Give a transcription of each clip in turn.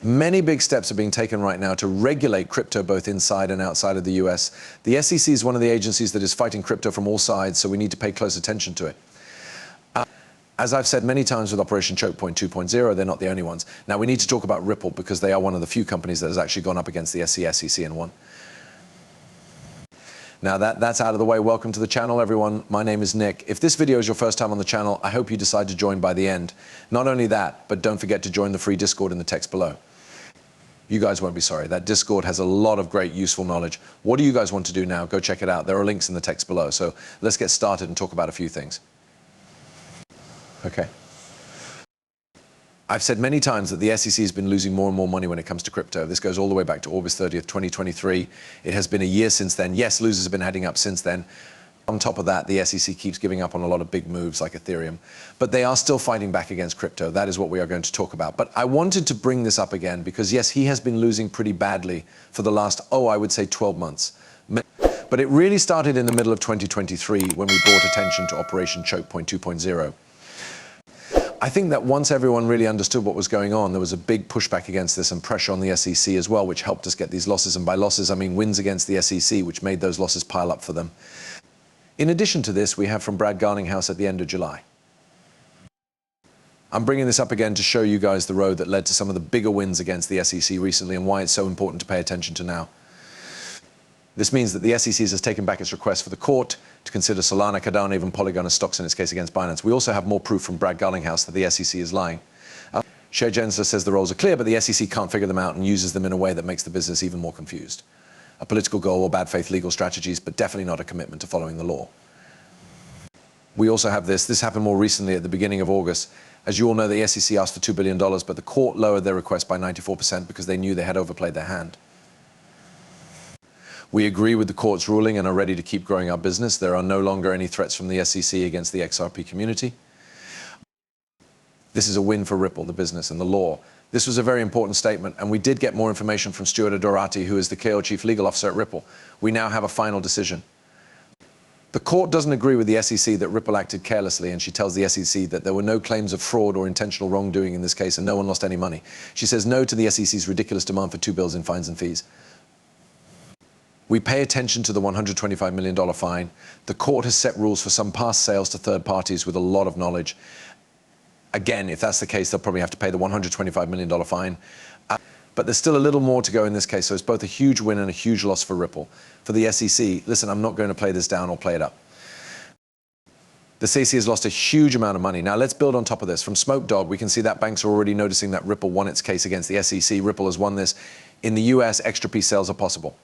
Many big steps are being taken right now to regulate crypto both inside and outside of the US. The SEC is one of the agencies that is fighting crypto from all sides, so we need to pay close attention to it. As I've said many times with Operation Choke Point 2.0, they're not the only ones. Now we need to talk about Ripple because they are one of the few companies that has actually gone up against the SEC and won. Now that's out of the way. Welcome to the channel, everyone. My name is Nick. If this video is your first time on the channel, I hope you decide to join by the end. Not only that, but don't forget to join the free Discord in the text below. You guys won't be sorry. That Discord has a lot of great useful knowledge. What do you guys want to do now? Go check it out. There are links in the text below. So let's get started and talk about a few things. Okay. I've said many times that the SEC has been losing more and more money when it comes to crypto. This goes all the way back to August 30th, 2023. It has been a year since then. Yes, losers have been heading up since then. On top of that, the SEC keeps giving up on a lot of big moves like Ethereum, but they are still fighting back against crypto. That is what we are going to talk about. But I wanted to bring this up again because yes, he has been losing pretty badly for the last, I would say 12 months. But it really started in the middle of 2023 when we brought attention to Operation Choke Point 2.0. I think that once everyone really understood what was going on, there was a big pushback against this and pressure on the SEC as well, which helped us get these losses. And by losses, I mean wins against the SEC, which made those losses pile up for them. In addition to this, we have from Brad Garlinghouse at the end of July. I'm bringing this up again to show you guys the road that led to some of the bigger wins against the SEC recently and why it's so important to pay attention to now. This means that the SEC has taken back its request for the court to consider Solana, Cardano, even Polygon as stocks in its case against Binance. We also have more proof from Brad Garlinghouse that the SEC is lying. Share Gensler says the roles are clear, but the SEC can't figure them out and uses them in a way that makes the business even more confused. A political goal or bad faith legal strategies, but definitely not a commitment to following the law. We also have this. This happened more recently at the beginning of August. As you all know, the SEC asked for $2 billion, but the court lowered their request by 94% because they knew they had overplayed their hand. We agree with the court's ruling and are ready to keep growing our business. There are no longer any threats from the SEC against the XRP community. This is a win for Ripple, the business, and the law. This was a very important statement, and we did get more information from Stuart Adorati, who is the KO Chief Legal Officer at Ripple. We now have a final decision. The court doesn't agree with the SEC that Ripple acted carelessly, and she tells the SEC that there were no claims of fraud or intentional wrongdoing in this case, and no one lost any money. She says no to the SEC's ridiculous demand for $2 billion in fines and fees. We pay attention to the $125 million fine. The court has set rules for some past sales to third parties with a lot of knowledge. Again, if that's the case, they'll probably have to pay the $125 million fine. But there's still a little more to go in this case, so it's both a huge win and a huge loss for Ripple. For the SEC, listen, I'm not going to play this down or play it up. The SEC has lost a huge amount of money. Now let's build on top of this. From Smoke Dog, we can see that banks are already noticing that Ripple won its case against the SEC. Ripple has won this. In the US, XRP sales are possible.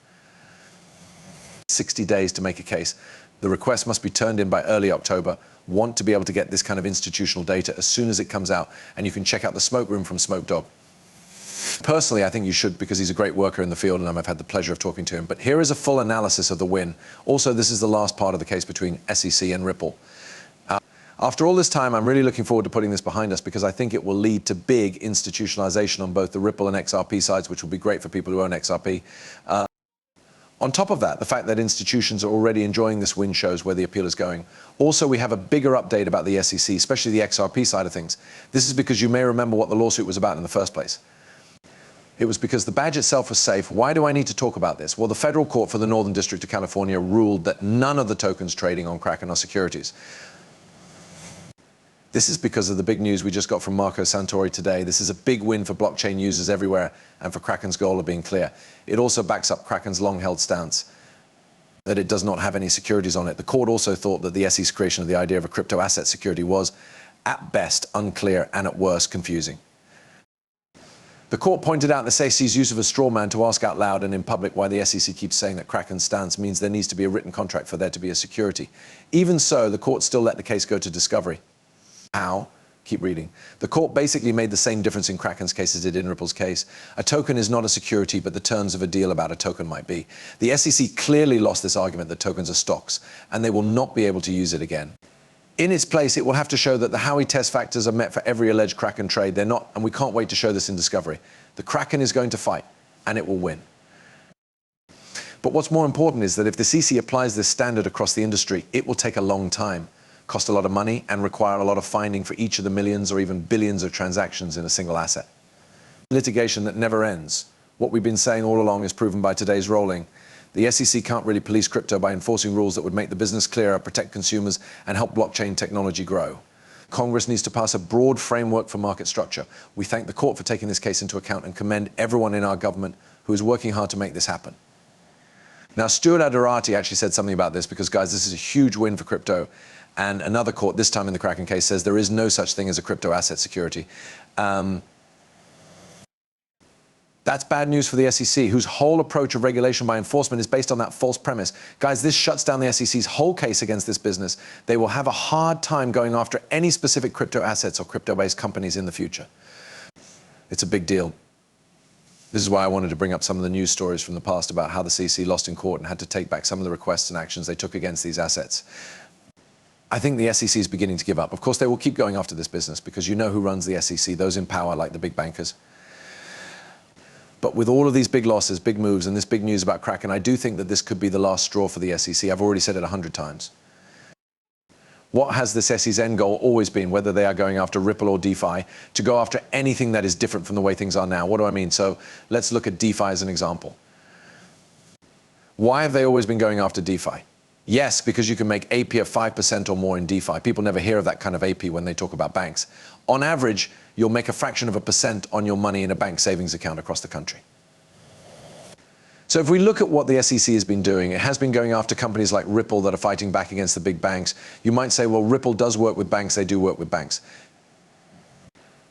60 days to make a case. The request must be turned in by early October. Want to be able to get this kind of institutional data as soon as it comes out. And you can check out the Smoke Room from Smoke Dog. Personally, I think you should because he's a great worker in the field and I've had the pleasure of talking to him. But here is a full analysis of the win. Also, this is the last part of the case between SEC and Ripple. After all this time, I'm really looking forward to putting this behind us because I think it will lead to big institutionalization on both the Ripple and XRP sides, which will be great for people who own XRP. On top of that, the fact that institutions are already enjoying this win shows where the appeal is going. Also, we have a bigger update about the SEC, especially the XRP side of things. This is because you may remember what the lawsuit was about in the first place. It was because the badge itself was safe. Why do I need to talk about this? Well, the federal court for the Northern District of California ruled that none of the tokens trading on Kraken are securities. This is because of the big news we just got from Marco Santori today. This is a big win for blockchain users everywhere and for Kraken's goal of being clear. It also backs up Kraken's long-held stance that it does not have any securities on it. The court also thought that the SEC's creation of the idea of a crypto asset security was, at best, unclear and at worst, confusing. The court pointed out the SEC's use of a straw man to ask out loud and in public why the SEC keeps saying that Kraken's stance means there needs to be a written contract for there to be a security. Even so, the court still let the case go to discovery. How? Keep reading. The court basically made the same difference in Kraken's case as it did in Ripple's case. A token is not a security, but the terms of a deal about a token might be. The SEC clearly lost this argument that tokens are stocks, and they will not be able to use it again. In its place, it will have to show that the Howey test factors are met for every alleged Kraken trade. They're not, and we can't wait to show this in discovery. The Kraken is going to fight, and it will win. But what's more important is that if the CC applies this standard across the industry, it will take a long time, cost a lot of money, and require a lot of finding for each of the millions or even billions of transactions in a single asset. litigation that never ends. What we've been saying all along is proven by today's rolling. The SEC can't really police crypto by enforcing rules that would make the business clearer, protect consumers, and help blockchain technology grow. Congress needs to pass a broad framework for market structure. We thank the court for taking this case into account and commend everyone in our government who is working hard to make this happen. Now, Stuart Aderati actually said something about this because, guys, this is a huge win for crypto. And another court, this time in the Kraken case, says there is no such thing as a crypto asset security. That's bad news for the SEC, whose whole approach of regulation by enforcement is based on that false premise. Guys, this shuts down the SEC's whole case against this business. They will have a hard time going after any specific crypto assets or crypto-based companies in the future. It's a big deal. This is why I wanted to bring up some of the news stories from the past about how the SEC lost in court and had to take back some of the requests and actions they took against these assets. I think the SEC is beginning to give up. Of course, they will keep going after this business because you know who runs the SEC, those in power like the big bankers. But with all of these big losses, big moves, and this big news about Kraken, I do think that this could be the last straw for the SEC. I've already said it 100 times. What has the SEC's end goal always been, whether they are going after Ripple or DeFi, to go after anything that is different from the way things are now? What do I mean? So let's look at DeFi as an example. Why have they always been going after DeFi? Yes, because you can make AP of 5% or more in DeFi. People never hear of that kind of AP when they talk about banks. On average, you'll make a fraction of a percent on your money in a bank savings account across the country. So if we look at what the SEC has been doing, it has been going after companies like Ripple that are fighting back against the big banks. You might say, well, Ripple does work with banks. They do work with banks.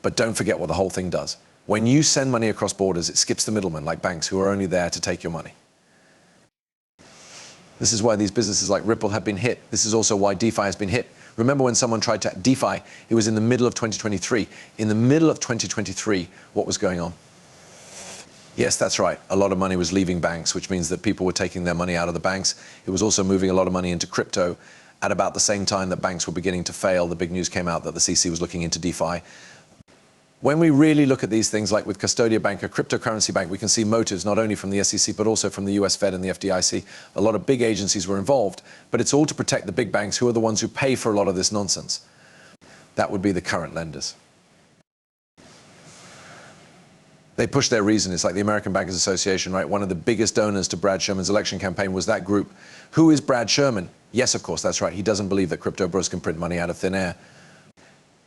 But don't forget what the whole thing does. When you send money across borders, it skips the middlemen like banks who are only there to take your money. This is why these businesses like Ripple have been hit. This is also why DeFi has been hit. Remember when someone tried to DeFi, it was in the middle of 2023. In the middle of 2023, what was going on? Yes, that's right. A lot of money was leaving banks, which means that people were taking their money out of the banks. It was also moving a lot of money into crypto. At about the same time that banks were beginning to fail, the big news came out that the SEC was looking into DeFi. When we really look at these things, like with Custodia Bank, a cryptocurrency bank, we can see motives not only from the SEC, but also from the US Fed and the FDIC. A lot of big agencies were involved, but it's all to protect the big banks who are the ones who pay for a lot of this nonsense. That would be the current lenders. They push their reason. It's like the American Bankers Association, right? One of the biggest donors to Brad Sherman's election campaign was that group. Who is Brad Sherman? Yes, of course, that's right. He doesn't believe that crypto bros can print money out of thin air.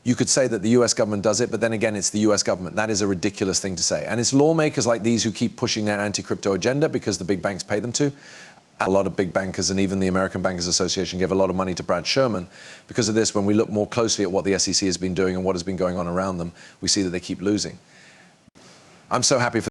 You could say that the US government does it, but then again, it's the US government. That is a ridiculous thing to say. And it's lawmakers like these who keep pushing their anti-crypto agenda because the big banks pay them to. A lot of big bankers and even the American Bankers Association give a lot of money to Brad Sherman. Because of this, when we look more closely at what the SEC has been doing and what has been going on around them, we see that they keep losing. I'm so happy for